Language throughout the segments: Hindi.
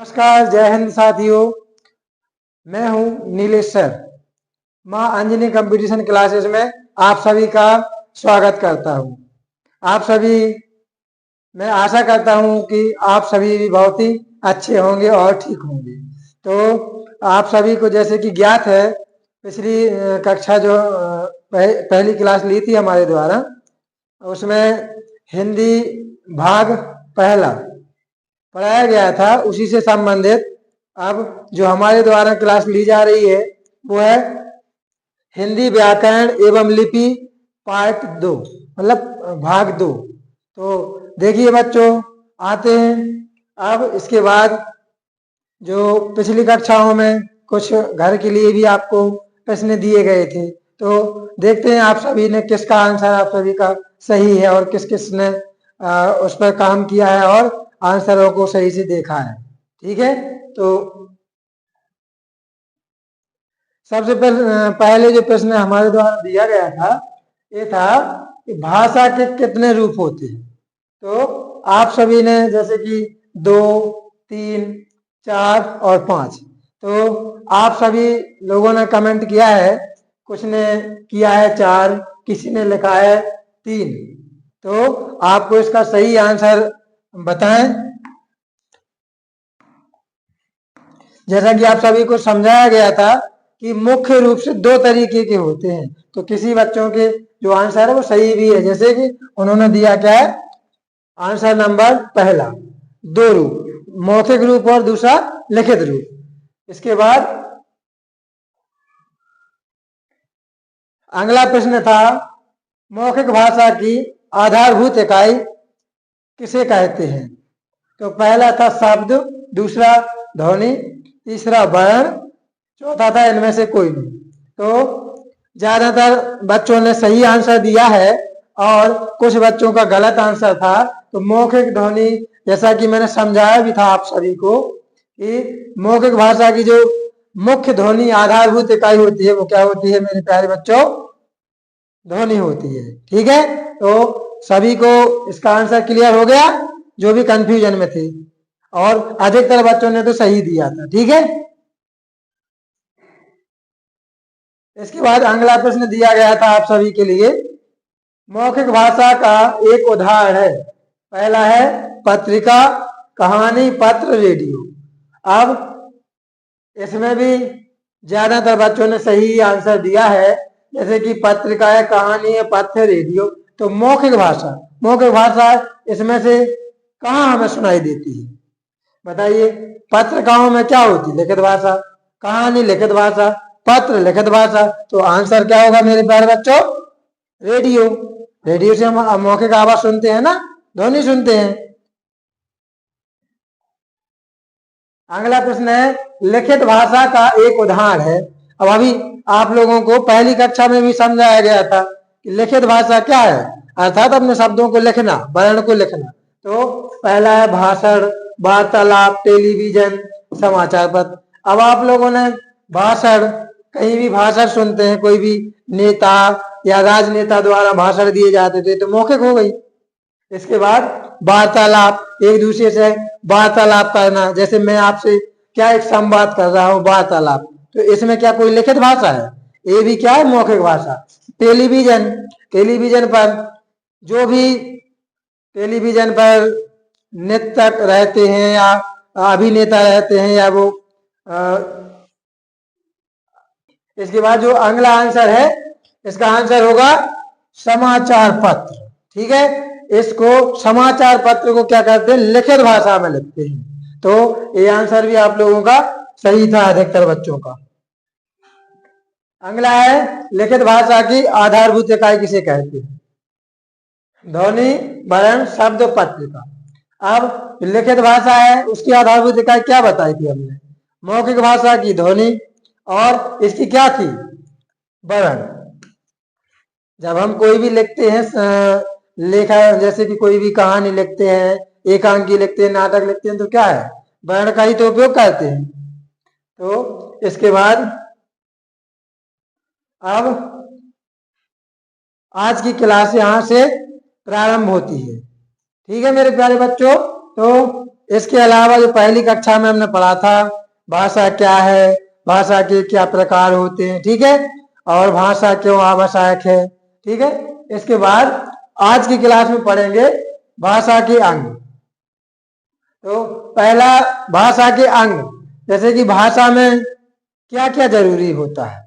नमस्कार, जय हिंद साथियों। मैं हूं नीलेश सर। मां अंजनी कंपटीशन क्लासेस में आप सभी का स्वागत करता हूं। आप सभी, मैं आशा करता हूं कि आप सभी भी बहुत ही अच्छे होंगे और ठीक होंगे। तो आप सभी को जैसे कि ज्ञात है, पिछली कक्षा जो पहली क्लास ली थी हमारे द्वारा, उसमें हिंदी भाग पहला पढ़ाया गया था। उसी से संबंधित अब जो हमारे द्वारा क्लास ली जा रही है वो है हिंदी व्याकरण एवं लिपि पार्ट 2, मतलब भाग 2। तो देखिए बच्चों, आते हैं अब इसके बाद जो पिछली कक्षाओं में कुछ घर के लिए भी आपको प्रश्न दिए गए थे, तो देखते हैं आप सभी ने किसका आंसर आप सभी का सही है और किस किस ने उस पर काम किया है और आंसरों को सही से देखा है। ठीक है, तो सबसे पहले जो प्रश्न हमारे द्वारा दिया गया था, ये था कि भाषा के कितने रूप होते हैं। तो आप सभी ने जैसे कि 2, 3, 4 और 5, तो आप सभी लोगों ने कमेंट किया है। कुछ ने किया है 4, किसी ने लिखा है 3। तो आपको इसका सही आंसर बताएं। जैसा कि आप सभी को समझाया गया था कि मुख्य रूप से 2 तरीके के होते हैं। तो किसी बच्चों के जो आंसर है वो सही भी है, जैसे कि उन्होंने दिया क्या है, आंसर नंबर पहला 2 रूप, मौखिक रूप और दूसरा लिखित रूप। इसके बाद अगला प्रश्न था, मौखिक भाषा की आधारभूत इकाई किसे कहते हैं। तो पहला था शब्द, दूसरा ध्वनि, तीसरा वर्ण, चौथा था इनमें से कोई नहीं। तो ज्यादातर बच्चों ने सही आंसर दिया है और कुछ बच्चों का गलत आंसर था। तो मौखिक ध्वनि, जैसा कि मैंने समझाया भी था आप सभी को कि मौखिक भाषा की जो मुख्य ध्वनि आधारभूत इकाई होती है वो क्या होती है मेरे प्यारे बच्चों, ध्वनि होती है। ठीक है, तो सभी को इसका आंसर क्लियर हो गया जो भी कंफ्यूजन में थे, और अधिकतर बच्चों ने तो सही दिया था। ठीक है, इसके बाद अगला प्रश्न दिया गया था आप सभी के लिए, मौखिक भाषा का एक उदाहरण है। पहला है पत्रिका, कहानी, पत्र, रेडियो। अब इसमें भी ज्यादातर बच्चों ने सही आंसर दिया है, जैसे कि पत्रिका है, कहानी है, पत्र, रेडियो। तो मौखिक भाषा, मौखिक भाषा इसमें से कहाँ हमें सुनाई देती है, बताइए। पत्रिकाओं में क्या होती है, लिखित भाषा। कहानी लिखित भाषा, पत्र लिखित भाषा। तो आंसर क्या होगा मेरे प्यारे बच्चों, रेडियो। रेडियो से हम मौखिक आवाज सुनते हैं ना, ध्वनि सुनते हैं। अगला प्रश्न है, लिखित भाषा का एक उदाहरण है। अब अभी आप लोगों को पहली कक्षा में भी समझाया गया था कि लिखित भाषा क्या है, अर्थात अपने शब्दों को लिखना, वर्ण को लिखना। तो पहला है भाषण, वार्तालाप, टेलीविजन, समाचार पत्र। अब आप लोगों ने भाषण, कहीं भी भाषण सुनते हैं, कोई भी नेता या राजनेता द्वारा भाषण दिए जाते थे, तो मौखिक हो गई। इसके बाद वार्तालाप, एक दूसरे से वार्तालाप करना, जैसे मैं आपसे क्या एक संवाद कर रहा हूं, वार्तालाप। तो इसमें क्या कोई लिखित भाषा है, ये भी क्या है, मौखिक भाषा। टेलीविजन, टेलीविजन पर जो भी टेलीविजन पर नृत्यक रहते हैं या अभिनेता रहते हैं या वो इसके बाद जो अगला आंसर है, इसका आंसर होगा समाचार पत्र। ठीक है, इसको समाचार पत्र को क्या करते हैं, लिखित भाषा में लिखते हैं। तो ये आंसर भी आप लोगों का सही था, अधिकतर बच्चों का। अगला है, लिखित भाषा की आधारभूत इकाई किसे कहते हैं। ध्वनि, वर्ण, शब्द, पत्रिका। अब लिखित भाषा है, उसकी आधारभूत इकाई क्या बताई थी हमने, मौखिक भाषा की ध्वनि, और इसकी क्या थी, वर्ण। जब हम कोई भी लिखते हैं लेखा, जैसे कि कोई भी कहानी लिखते हैं, एकांकी लिखते हैं, नाटक लिखते हैं, तो क्या है, वर्ण का ही तो उपयोग करते हैं। तो इसके बाद अब आज की क्लास यहां से प्रारंभ होती है। ठीक है मेरे प्यारे बच्चों, तो इसके अलावा जो पहली कक्षा में हमने पढ़ा था, भाषा क्या है, भाषा के क्या प्रकार होते हैं, ठीक है, और भाषा क्यों आवश्यक है, ठीक है। इसके बाद आज की क्लास में पढ़ेंगे भाषा के अंग। तो पहला भाषा के अंग, जैसे कि भाषा में क्या क्या जरूरी होता है,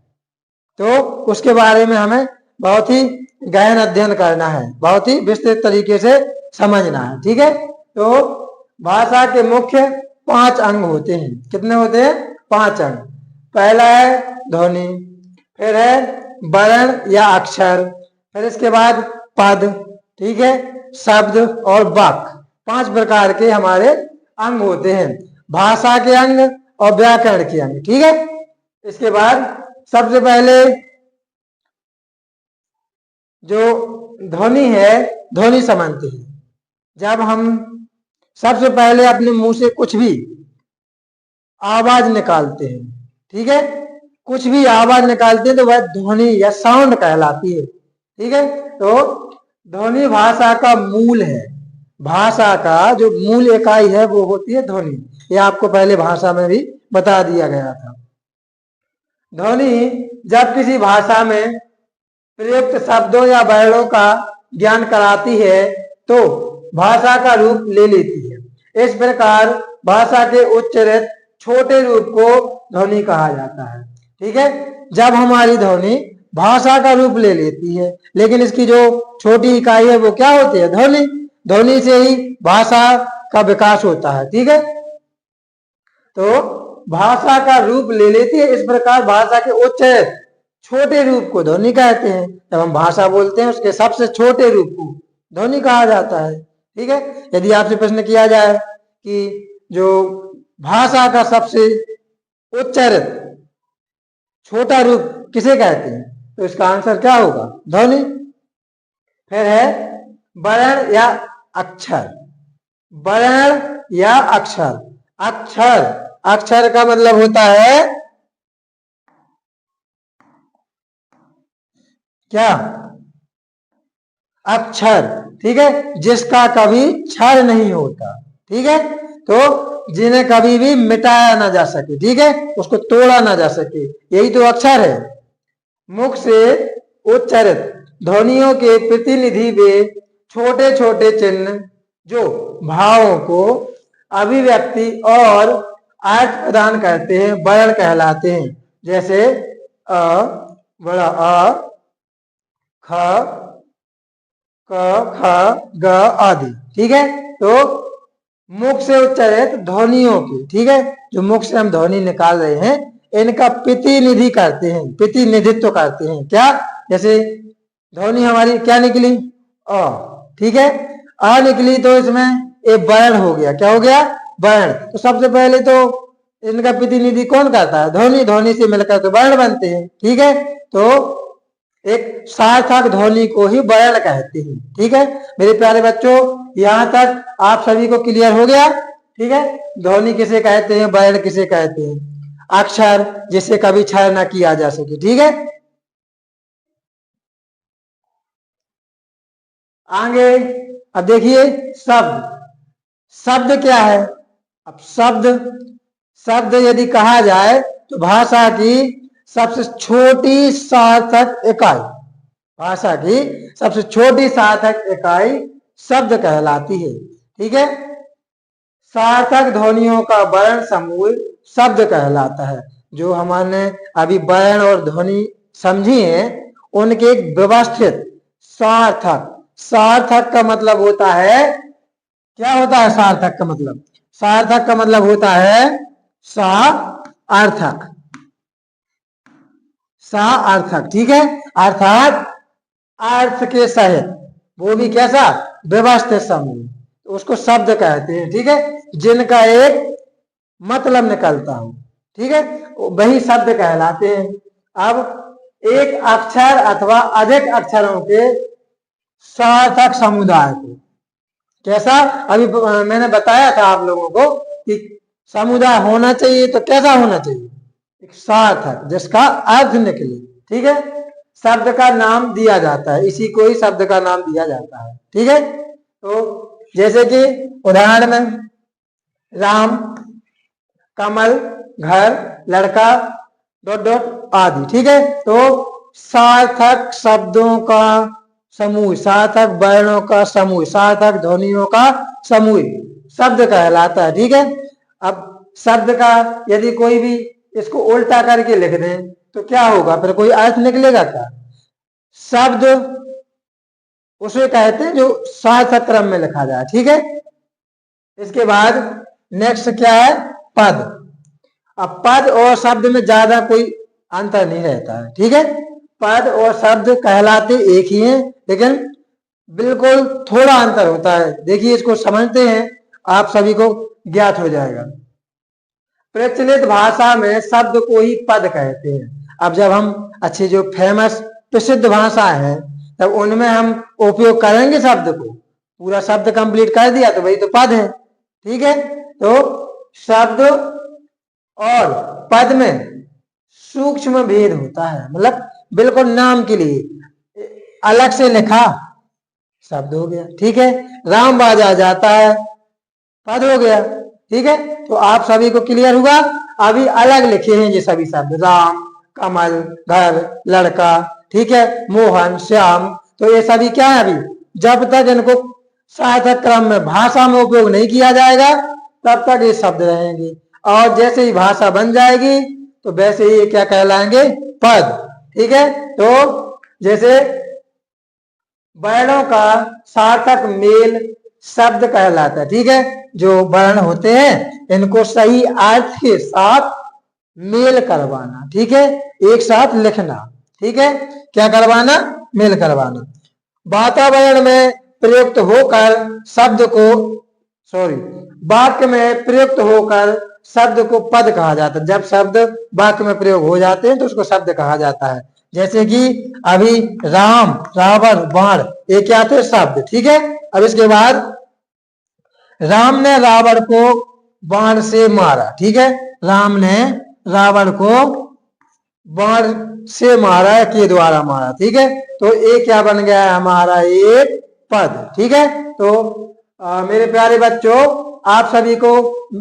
तो उसके बारे में हमें बहुत ही गहन अध्ययन करना है, बहुत ही विस्तृत तरीके से समझना है, ठीक है। तो भाषा के मुख्य 5 अंग होते हैं। कितने होते हैं? 5 अंग। पहला है ध्वनि, फिर है वर्ण या अक्षर, फिर इसके बाद पद, ठीक है, शब्द और वाक्य। 5 प्रकार के हमारे अंग होते हैं, भाषा के अंग और व्याकरण के अंग, ठीक है। इसके बाद सबसे पहले जो ध्वनि है, ध्वनि समझते हैं। जब हम सबसे पहले अपने मुंह से कुछ भी आवाज निकालते हैं, ठीक है, कुछ भी आवाज निकालते हैं तो वह ध्वनि या साउंड कहलाती है, ठीक है। तो ध्वनि भाषा का मूल है। भाषा का जो मूल इकाई है वो होती है ध्वनि। ये आपको पहले भाषा में भी बता दिया गया था। ध्वनि जब किसी भाषा में प्रयुक्त शब्दों या वर्णों का ज्ञान कराती है तो भाषा का रूप ले लेती है। इस प्रकार भाषा के उच्चारित छोटे रूप को ध्वनि कहा जाता है, ठीक है। जब हमारी ध्वनि भाषा का रूप ले लेती है, लेकिन इसकी जो छोटी इकाई है वो क्या होती है? ध्वनि। ध्वनि से ही भाषा का विकास होता है, ठीक है। तो भाषा का रूप ले लेती है, इस प्रकार भाषा के उच्चारित छोटे रूप को ध्वनि कहते हैं। जब हम भाषा बोलते हैं उसके सबसे छोटे रूप को ध्वनि कहा जाता है, ठीक है। यदि आपसे प्रश्न किया जाए कि जो भाषा का सबसे उच्चारित छोटा रूप किसे कहते हैं, तो इसका आंसर क्या होगा? ध्वनि। फिर है वर्ण या अक्षर। वर्ण या अक्षर। अक्षर, अक्षर का मतलब होता है क्या? अक्षर, ठीक है, जिसका कभी क्षर नहीं होता, ठीक है। तो जिन्हें कभी भी मिटाया ना जा सके, ठीक है, उसको तोड़ा ना जा सके, यही तो अक्षर है। मुख से उच्चारित ध्वनियों के प्रतिनिधि वे छोटे छोटे चिन्ह जो भावों को अभिव्यक्ति और अर्थ प्रदान करते हैं वर्ण कहलाते हैं। जैसे अ, बड़ा अ, ख, क, ख, ग आदि, ठीक है। तो मुख से उच्चारित ध्वनियों की, ठीक है, जो मुख से हम ध्वनि निकाल रहे हैं इनका प्रतिनिधि करते हैं, प्रतिनिधित्व करते हैं। क्या? जैसे ध्वनि हमारी क्या निकली? अ, ठीक है, अ निकली तो इसमें एक वर्ण हो गया। क्या हो गया? वर्ण। तो सबसे पहले तो इनका प्रतिनिधि कौन करता है? ध्वनि। ध्वनि से मिलकर तो वर्ण बनते हैं, ठीक है। तो एक सार्थक ध्वनि को ही वर्ण कहते हैं, ठीक है। मेरे प्यारे बच्चों, यहां तक आप सभी को क्लियर हो गया, ठीक है। ध्वनि किसे कहते हैं, वर्ण किसे कहते हैं, अक्षर जिसे कभी क्षय ना किया जा सके, ठीक है। आगे अब देखिए शब्द। शब्द क्या है? अब शब्द, शब्द यदि कहा जाए तो भाषा की सबसे छोटी सार्थक इकाई, भाषा की सबसे छोटी सार्थक इकाई शब्द कहलाती है, ठीक है। सार्थक ध्वनियों का वर्ण समूह शब्द कहलाता है। जो हमारे अभी वर्ण और ध्वनि समझी है उनके एक व्यवस्थित सार्थक, सार्थक का मतलब होता है, क्या होता है सार्थक का मतलब? सार्थक का मतलब होता है सार्थक, सार्थक, ठीक है। अर्थात अर्थ के सहित, वो भी कैसा? व्यवस्थित समूह, तो उसको शब्द कहते हैं, ठीक है, जिनका एक मतलब निकलता हो, ठीक है, वही शब्द कहलाते हैं। अब एक अक्षर अथवा अधिक अक्षरों के सार्थक समुदाय को कैसा? अभी मैंने बताया था आप लोगों को कि समुदाय होना चाहिए तो कैसा होना चाहिए? एक सार्थक जिसका अर्थ निकले, ठीक है। शब्द का नाम दिया जाता है, इसी को ही शब्द का नाम दिया जाता है, ठीक है। तो जैसे कि उदाहरण में राम, कमल, घर, लड़का, डॉट डॉट आदि। ठीक है, तो सार्थक शब्दों का समूह, सार्थक वर्णों का समूह, सार्थक ध्वनियों का समूह शब्द कहलाता है। ठीक है, अब शब्द का यदि कोई भी इसको उल्टा करके लिख दें तो क्या होगा, फिर कोई अर्थ निकलेगा क्या? शब्द उसे कहते हैं जो सार्थक क्रम में लिखा जाए। ठीक है, इसके बाद नेक्स्ट क्या है, पद। अब पद और शब्द में ज्यादा कोई अंतर नहीं रहता है। ठीक है, पद और शब्द कहलाते एक ही हैं, लेकिन बिल्कुल थोड़ा अंतर होता है। देखिए, इसको समझते हैं, आप सभी को ज्ञात हो जाएगा। प्रचलित भाषा में शब्द को ही पद कहते हैं। अब जब हम अच्छी जो फेमस प्रसिद्ध भाषा है तब उनमें हम उपयोग करेंगे शब्द को, पूरा शब्द कंप्लीट कर दिया तो वही तो पद है। ठीक है, तो शब्द और पद में सूक्ष्म भेद होता है, मतलब बिल्कुल नाम के लिए अलग से लिखा शब्द हो गया। ठीक है, राम बाजा जाता है, पद हो गया। ठीक है, तो आप सभी को क्लियर हुआ। अभी अलग लिखे हैं ये सभी शब्द, राम, कमल, घर, लड़का, ठीक है, मोहन, श्याम, तो ये सभी क्या है, अभी जब तक इनको सार्थक क्रम में भाषा में उपयोग नहीं किया जाएगा तब तक ये शब्द रहेंगे, और जैसे ही भाषा बन जाएगी तो वैसे ही ये क्या कहलाएंगे, पद। ठीक है, तो जैसे वर्णों का सार्थक मेल शब्द कहलाता है। ठीक है, जो वर्ण होते हैं इनको सही अर्थ के साथ मेल करवाना। ठीक है, एक साथ लिखना। ठीक है, क्या करवाना, मेल करवाना। वातावरण में प्रयुक्त होकर शब्द को, वाक्य में प्रयुक्त होकर शब्द को पद कहा जाता है। जब शब्द वाक्य में प्रयोग हो जाते हैं तो उसको शब्द कहा जाता है। जैसे कि अभी राम, रावण, बाण, ये क्या थे, शब्द। ठीक है, अब इसके बाद राम ने रावण को बाण से मारा। ठीक है, राम ने रावण को बाण से मारा, के द्वारा मारा। ठीक है, तो ये क्या बन गया है, हमारा एक पद। ठीक है, तो मेरे प्यारे बच्चों, आप सभी को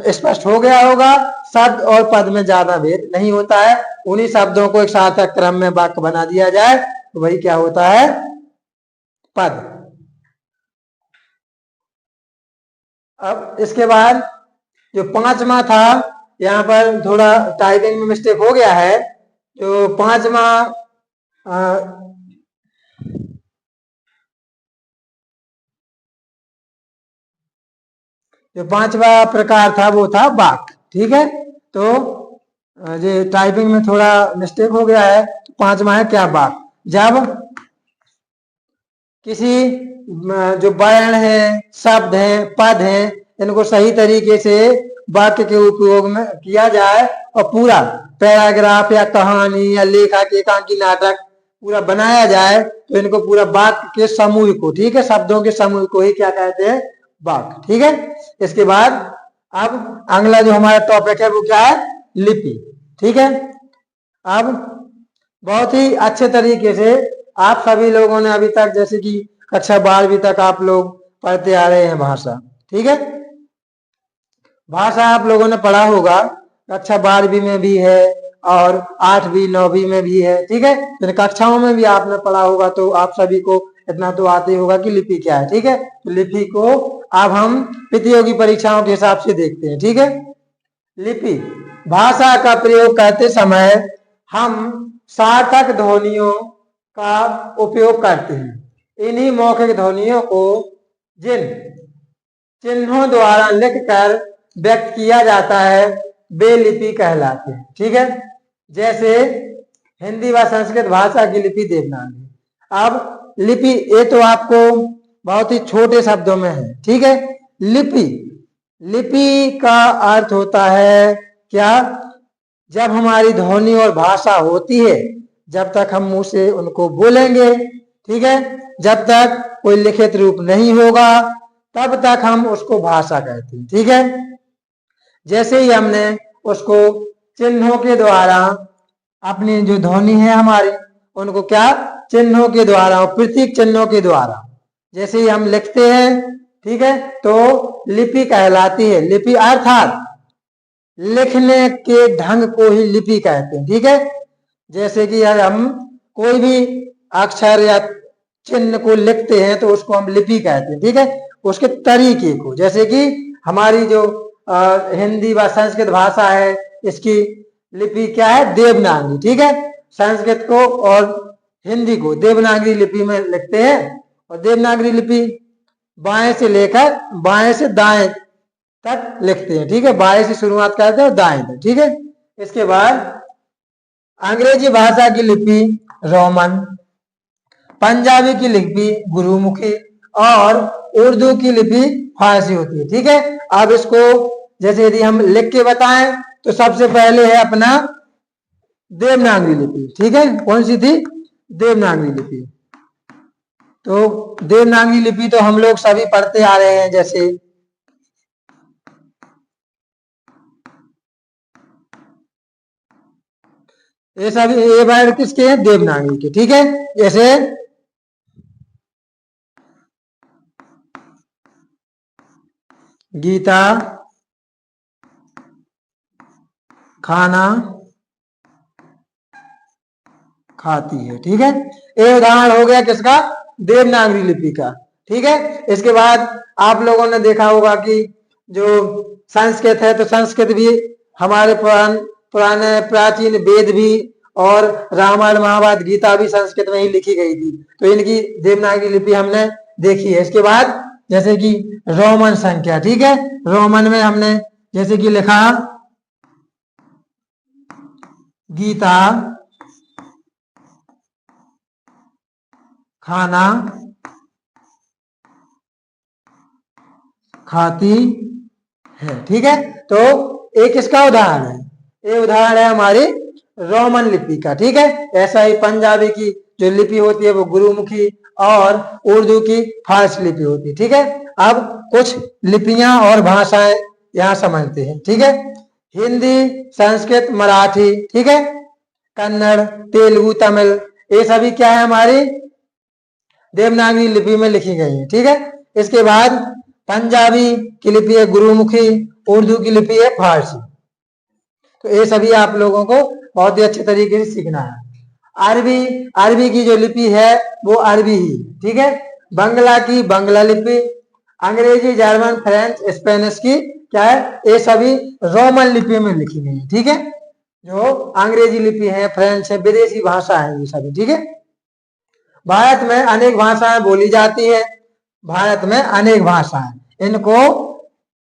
स्पष्ट हो गया होगा, शब्द और पद में ज्यादा भेद नहीं होता है। उन्हीं शब्दों को एक सार्थक क्रम में वाक्य बना दिया जाए तो वही क्या होता है, पद। अब इसके बाद जो पांचवा था, यहाँ पर थोड़ा टाइपिंग में मिस्टेक हो गया है। जो पांचवा जो पांचवा प्रकार था वो था वाक्य। ठीक है, तो ये टाइपिंग में थोड़ा मिस्टेक हो गया है। तो पांचवा है क्या, वाक्य। जब किसी जो वर्ण है, शब्द है, पद है, इनको सही तरीके से वाक्य के उपयोग में किया जाए और पूरा पैराग्राफ या कहानी या लेखक, एकांकी नाटक पूरा बनाया जाए तो इनको पूरा वाक्य के समूह को, ठीक है, शब्दों के समूह को ही क्या कहते हैं, वाक्य। ठीक है, इसके बाद अब अगला जो हमारा टॉपिक है वो क्या है, लिपि। ठीक है, अब बहुत ही अच्छे तरीके से आप सभी लोगों ने अभी तक, जैसे कि कक्षा 12वीं तक आप लोग पढ़ते आ रहे हैं भाषा। ठीक है, भाषा आप लोगों ने पढ़ा होगा, कक्षा 12वीं में भी है और 8वीं 9वीं में भी है। ठीक है, तो कक्षाओं में भी आपने पढ़ा होगा, तो आप सभी को इतना तो आते ही होगा कि लिपि क्या है। ठीक है, तो लिपि को अब हम प्रतियोगी परीक्षाओं के हिसाब से देखते हैं। ठीक है, लिपि भाषा का प्रयोग करते समय हम सार्थक ध्वनियों का उपयोग करते हैं। इन्हीं मौखिक ध्वनियों को जिन चिन्हों द्वारा लिखकर व्यक्त किया जाता है वे लिपि कहलाते हैं। ठीक है, जैसे हिंदी व संस्कृत भाषा की लिपि देवनागरी। अब लिपि ये तो आपको बहुत ही छोटे शब्दों में है। ठीक है, लिपि, लिपि का अर्थ होता है क्या, जब हमारी ध्वनि और भाषा होती है, जब तक हम मुंह से उनको बोलेंगे, ठीक है, जब तक कोई लिखित रूप नहीं होगा तब तक हम उसको भाषा कहते हैं। ठीक है, जैसे ही हमने उसको चिन्हों के द्वारा, अपनी जो ध्वनि है हमारी, उनको क्या, चिन्हों के द्वारा और प्रतीक चिन्हों के द्वारा जैसे ही हम लिखते हैं ठीक है, तो लिपि कहलाती है। लिपि अर्थात लिखने के ढंग को ही लिपि कहते हैं। ठीक है, जैसे कि अगर हम कोई भी अक्षर या चिन्ह को लिखते हैं तो उसको हम लिपि कहते हैं। ठीक है, उसके तरीके को, जैसे कि हमारी जो हिंदी व संस्कृत भाषा है, इसकी लिपि क्या है? देवनागरी। ठीक है, संस्कृत को और हिंदी को देवनागरी लिपि में लिखते हैं, और देवनागरी लिपि बाएं से लेकर बाएं से दाएं तक लिखते हैं। ठीक है, बाएं से शुरुआत करते हैं और दाएं तक। ठीक है, इसके बाद अंग्रेजी भाषा की लिपि रोमन, पंजाबी की लिपि गुरुमुखी और उर्दू की लिपि फारसी होती है। ठीक है, अब इसको जैसे यदि हम लिख के बताएं तो सबसे पहले है अपना देवनागरी लिपि। ठीक है, कौन सी थी? देवनागरी लिपि। तो देवनागरी लिपि तो हम लोग सभी पढ़ते आ रहे हैं, जैसे ये सभी ये वर्ड किसके हैं? देवनागरी के। ठीक है, जैसे गीता खाना खाती है। ठीक है, ये उदाहरण हो गया किसका? देवनागरी लिपि का। ठीक है, इसके बाद आप लोगों ने देखा होगा कि जो संस्कृत है, तो संस्कृत भी हमारे पुराने प्राचीन वेद भी और रामायण महाभारत गीता भी संस्कृत में ही लिखी गई थी, तो इनकी देवनागरी लिपि हमने देखी है। इसके बाद जैसे कि रोमन संख्या। ठीक है, रोमन में हमने जैसे कि लिखा गीता खाना खाती है। ठीक है, तो एक इसका उदाहरण है, ये उदाहरण है हमारी रोमन लिपि का। ठीक है, ऐसा ही पंजाबी की जो लिपि होती है वो गुरुमुखी और उर्दू की फारसी लिपि होती है। ठीक है, अब कुछ लिपियां और भाषाएं यहां समझते हैं। ठीक है, हिंदी, संस्कृत, मराठी, ठीक है, कन्नड़, तेलुगु, तमिल, ये सभी क्या है? हमारी देवनागरी लिपि में लिखी गई है। ठीक है, इसके बाद पंजाबी की लिपि है गुरुमुखी, उर्दू की लिपि है फारसी। तो ये सभी आप लोगों को बहुत ही अच्छे तरीके से सीखना है। अरबी, अरबी की जो लिपि है वो अरबी ही। ठीक है, बंगला की बंगला लिपि, अंग्रेजी, जर्मन, फ्रेंच, स्पेनिश की क्या है? ये सभी रोमन लिपि में लिखी गई है। ठीक है, जो अंग्रेजी लिपि है, फ्रेंच है, विदेशी भाषा है ये सभी। ठीक है, भारत में अनेक भाषाएं बोली जाती है। भारत में अनेक भाषाएं, इनको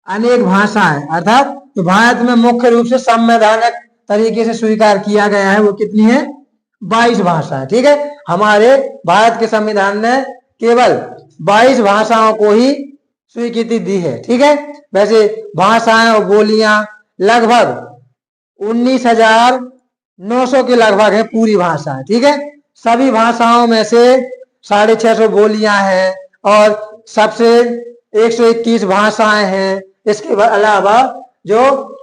अनेक भाषाएं अर्थात तो भारत में मुख्य रूप से संवैधानिक तरीके से स्वीकार किया गया है वो कितनी है? 22 भाषाएं। ठीक है, हमारे भारत के संविधान ने केवल 22 भाषाओं को ही स्वीकृति दी है। ठीक है, वैसे भाषाएं और बोलियां लगभग 19,900 के लगभग है पूरी भाषा। ठीक है, सभी भाषाओं में से 650 बोलियां हैं और सबसे 121 भाषाएं हैं। इसके अलावा जो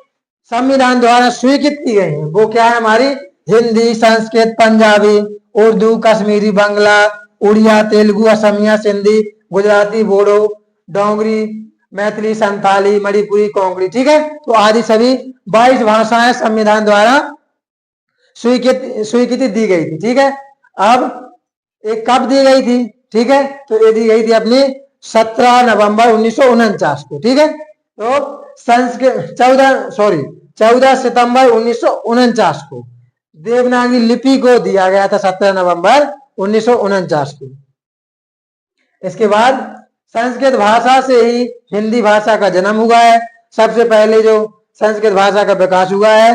संविधान द्वारा स्वीकृत की गई है वो क्या है? हमारी हिंदी, संस्कृत, पंजाबी, उर्दू, कश्मीरी, बांग्ला, उड़िया, तेलुगु, असमिया, सिंधी, गुजराती, बोडो, डोंगरी, मैथिली, संथाली, मणिपुरी, कोंकणी। ठीक है, तो आदि सभी 22 भाषाएं संविधान द्वारा स्वीकृति दी गई थी। ठीक है, अब एक कब दी गई थी? ठीक है, तो ये दी गई थी अपनी 17 नवंबर 1949 को। ठीक है, तो संस्कृत 14 सितंबर 1949 को देवनागरी लिपि को दिया गया था, 17 नवंबर 1949 को। इसके बाद संस्कृत भाषा से ही हिंदी भाषा का जन्म हुआ है। सबसे पहले जो संस्कृत भाषा का विकास हुआ है,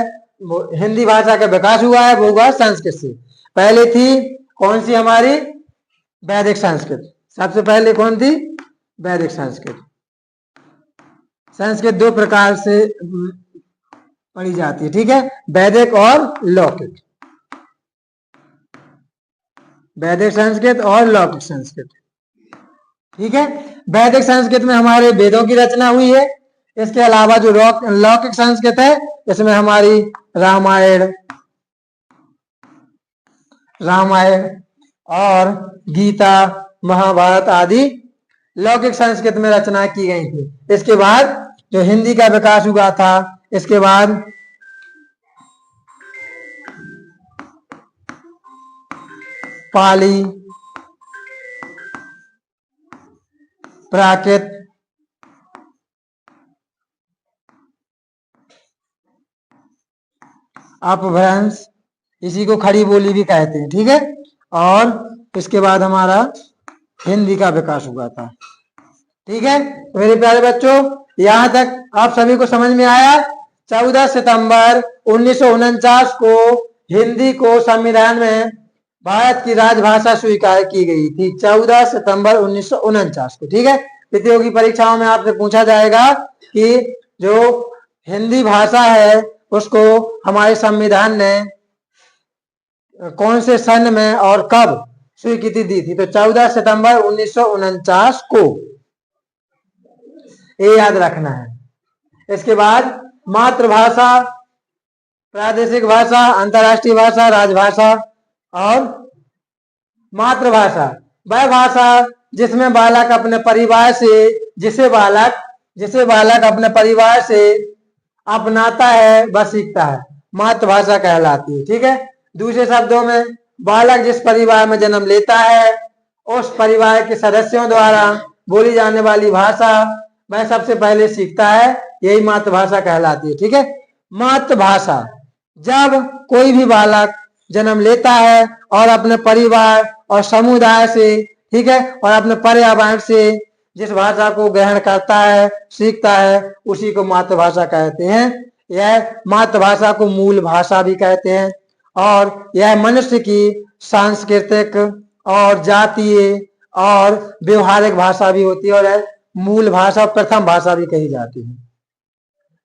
हिंदी भाषा का विकास हुआ है, वो हुआ संस्कृत से। पहले थी कौन सी? हमारी वैदिक संस्कृत। सबसे पहले कौन थी? वैदिक संस्कृत। संस्कृत दो प्रकार से पढ़ी जाती है। ठीक है, वैदिक और लौकिक। वैदिक संस्कृत और लौकिक संस्कृत। ठीक है, वैदिक संस्कृत में हमारे वेदों की रचना हुई है। इसके अलावा जो लौकिक संस्कृत है, इसमें हमारी रामायण और गीता, महाभारत आदि लौकिक संस्कृत में रचना की गई थी। इसके बाद जो हिंदी का विकास हुआ था, इसके बाद पाली, प्राकृत, अपभ्रंश, इसी को खड़ी बोली भी कहते हैं, ठीक है। और इसके बाद हमारा हिंदी का विकास हुआ था, ठीक है। तो मेरे प्यारे बच्चों, यहां तक आप सभी को समझ में आया। 14 सितंबर 1949 को हिंदी को संविधान में भारत की राजभाषा स्वीकार की गई थी। 14 सितंबर 1949 को, ठीक है। प्रतियोगी परीक्षाओं में आपसे पूछा जाएगा कि जो हिंदी भाषा है उसको हमारे संविधान ने कौन से सन में और कब स्वीकृति दी थी। तो 14 सितंबर 1949 को, ये याद रखना है। इसके बाद मातृभाषा, प्रादेशिक भाषा, अंतर्राष्ट्रीय भाषा, राजभाषा। और मातृभाषा वह भाषा जिसमें बालक अपने परिवार से, जिसे बालक अपने परिवार से अपनाता है वह सीखता है, मातृभाषा कहलाती है, ठीक है। दूसरे शब्दों में, बालक जिस परिवार में जन्म लेता है उस परिवार के सदस्यों द्वारा बोली जाने वाली भाषा वह सबसे पहले सीखता है, यही मातृभाषा कहलाती है, ठीक है। मातृभाषा, जब कोई भी बालक जन्म लेता है और अपने परिवार और समुदाय से, ठीक है, और अपने पर्यावरण से जिस भाषा को ग्रहण करता है, सीखता है, उसी को मातृभाषा कहते हैं। यह मातृभाषा को मूल भाषा भी कहते हैं और यह मनुष्य की सांस्कृतिक और जातीय और व्यवहारिक भाषा भी होती है और मूल भाषा, प्रथम भाषा भी कही जाती है।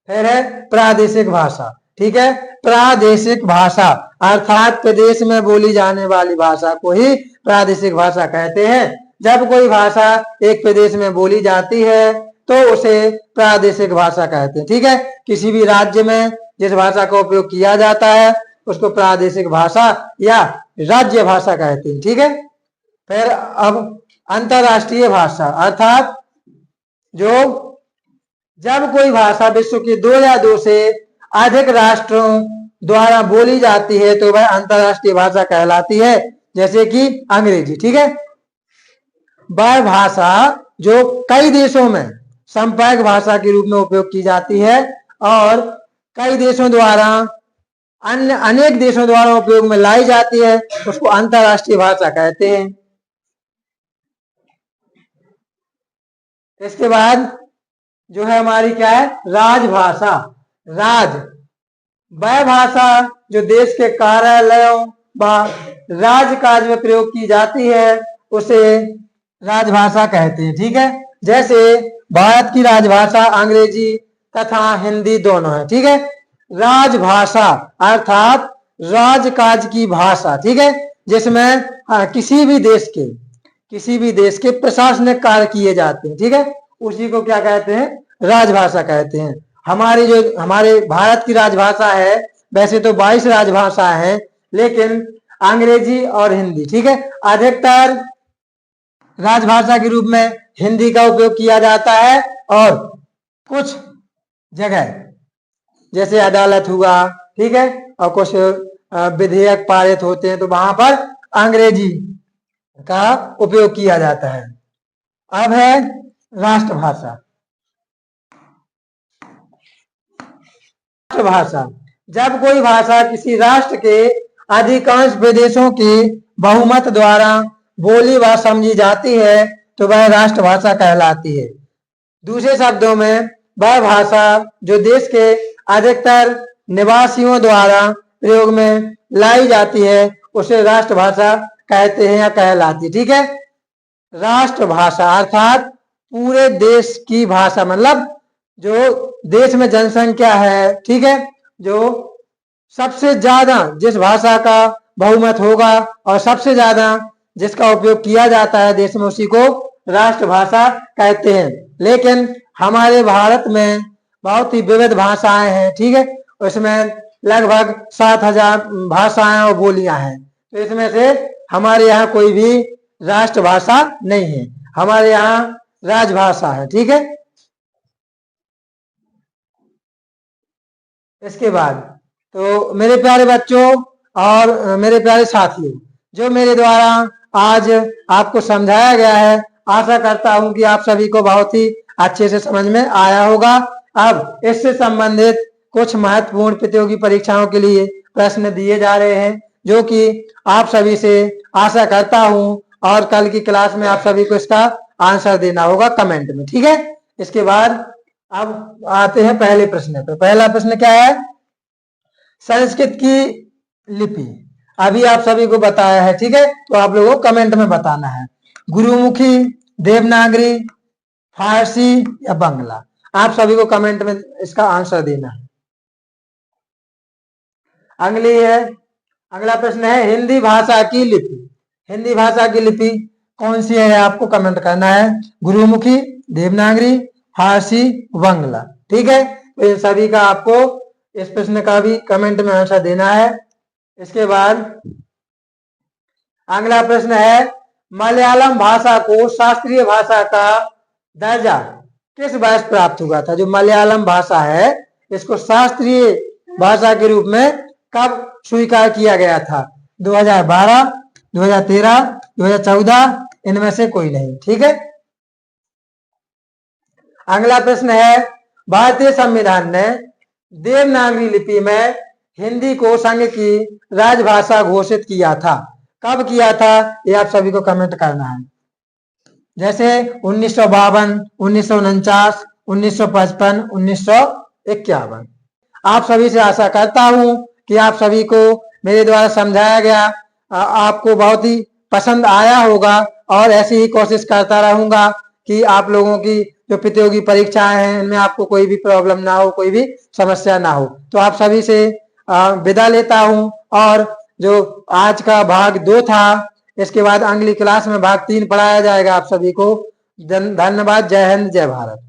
फिर है प्रादेशिक भाषा, ठीक है। प्रादेशिक भाषा अर्थात प्रदेश में बोली जाने वाली भाषा को ही प्रादेशिक भाषा कहते हैं। जब कोई भाषा एक प्रदेश में बोली जाती है तो उसे प्रादेशिक भाषा कहते हैं, ठीक है। किसी भी राज्य में जिस भाषा का उपयोग किया जाता है उसको प्रादेशिक भाषा या राज्य भाषा कहते हैं, ठीक है। फिर अब अंतरराष्ट्रीय भाषा अर्थात जो जब कोई भाषा विश्व के 2 या 2 से अधिक राष्ट्रों द्वारा बोली जाती है तो वह अंतरराष्ट्रीय भाषा कहलाती है, जैसे कि अंग्रेजी, ठीक है। वह भाषा जो कई देशों में संपर्क भाषा के रूप में उपयोग की जाती है और कई देशों द्वारा, अनेक देशों द्वारा उपयोग में लाई जाती है, उसको अंतरराष्ट्रीय भाषा कहते हैं। इसके बाद जो है हमारी क्या है, राजभाषा। वह भाषा जो देश के कार्यालयों व राजकाज में प्रयोग की जाती है उसे राजभाषा कहते हैं, ठीक है। जैसे भारत की राजभाषा अंग्रेजी तथा हिंदी दोनों है, ठीक है। राजभाषा अर्थात राजकाज की भाषा, ठीक है, जिसमें किसी भी देश के प्रशासनिक कार्य किए जाते हैं, ठीक है, उसी को क्या कहते हैं, राजभाषा कहते हैं। हमारे भारत की राजभाषा है, वैसे तो 22 राजभाषा है, लेकिन अंग्रेजी और हिंदी, ठीक है, अधिकतर राजभाषा के रूप में हिंदी का उपयोग किया जाता है और कुछ जगह जैसे अदालत हुआ, ठीक है, और कुछ विधेयक पारित होते हैं तो वहां पर अंग्रेजी का उपयोग किया जाता है। अब है राष्ट्रभाषा। राष्ट्रभाषा जब कोई भाषा किसी राष्ट्र के अधिकांश प्रदेशों के बहुमत द्वारा बोली व समझी जाती है तो वह राष्ट्रभाषा कहलाती है। दूसरे शब्दों में वह भाषा जो देश के अधिकतर निवासियों द्वारा प्रयोग में लाई जाती है उसे राष्ट्रभाषा कहते हैं या कहलाती है, ठीक है। राष्ट्रभाषा अर्थात पूरे देश की भाषा, मतलब जो देश में जनसंख्या है, ठीक है, जो सबसे ज्यादा जिस भाषा का बहुमत होगा और सबसे ज्यादा जिसका उपयोग किया जाता है देश में, उसी को राष्ट्रभाषा कहते हैं। लेकिन हमारे भारत में बहुत ही विविध भाषाएं हैं, ठीक है, उसमें लगभग 7000 भाषाएं और बोलियां हैं, तो इसमें से हमारे यहाँ कोई भी राष्ट्रभाषा नहीं है। हमारे यहाँ राजभाषा है। ठीक है, इसके बाद तो मेरे प्यारे बच्चों और मेरे प्यारे साथियों, जो मेरे द्वारा आज आपको समझाया गया है, आशा करता हूं कि आप सभी को बहुत ही अच्छे से समझ में आया होगा। अब इससे संबंधित कुछ महत्वपूर्ण प्रतियोगी परीक्षाओं के लिए प्रश्न दिए जा रहे हैं, जो कि आप सभी से आशा करता हूं और कल की क्लास में आप सभी को इसका आंसर देना होगा कमेंट में। ठीक है, इसके बाद अब आते हैं पहले प्रश्न पे। पहला प्रश्न क्या है? संस्कृत की लिपि अभी आप सभी को बताया है। ठीक है, तो आप लोगों को कमेंट में बताना है, गुरुमुखी, देवनागरी, फारसी या बांग्ला। आप सभी को कमेंट में इसका आंसर देना है। अगला प्रश्न है हिंदी भाषा की लिपि। हिंदी भाषा की लिपि कौन सी है आपको कमेंट करना है, गुरुमुखी, देवनागरी, फारसी, बांग्ला। ठीक है, तो इन सभी का आपको इस प्रश्न का भी कमेंट में आंसर देना है। इसके बाद अगला प्रश्न है मलयालम भाषा को शास्त्रीय भाषा का दर्जा किस वर्ष प्राप्त हुआ था? जो मलयालम भाषा है इसको शास्त्रीय भाषा के रूप में कब स्वीकार किया गया था? 2012, 2013, 2014, इनमें से कोई नहीं। ठीक है, अगला प्रश्न है भारतीय संविधान ने देवनागरी लिपि में हिंदी को संघ की राजभाषा घोषित किया था, कब किया था? ये आप सभी को कमेंट करना है। जैसे 1952, 1949, 1955, 1951। आप सभी से आशा करता हूं कि आप सभी को मेरे द्वारा समझाया गया आपको बहुत ही पसंद आया होगा, और ऐसी ही कोशिश करता रहूंगा कि आप लोगों की जो प्रतियोगी परीक्षाएं हैं इनमें आपको कोई भी प्रॉब्लम ना हो, कोई भी समस्या ना हो। तो आप सभी से विदा लेता हूं, और जो आज का भाग 2 था, इसके बाद अगली क्लास में भाग 3 पढ़ाया जाएगा। आप सभी को धन्यवाद। जय हिंद, जय भारत।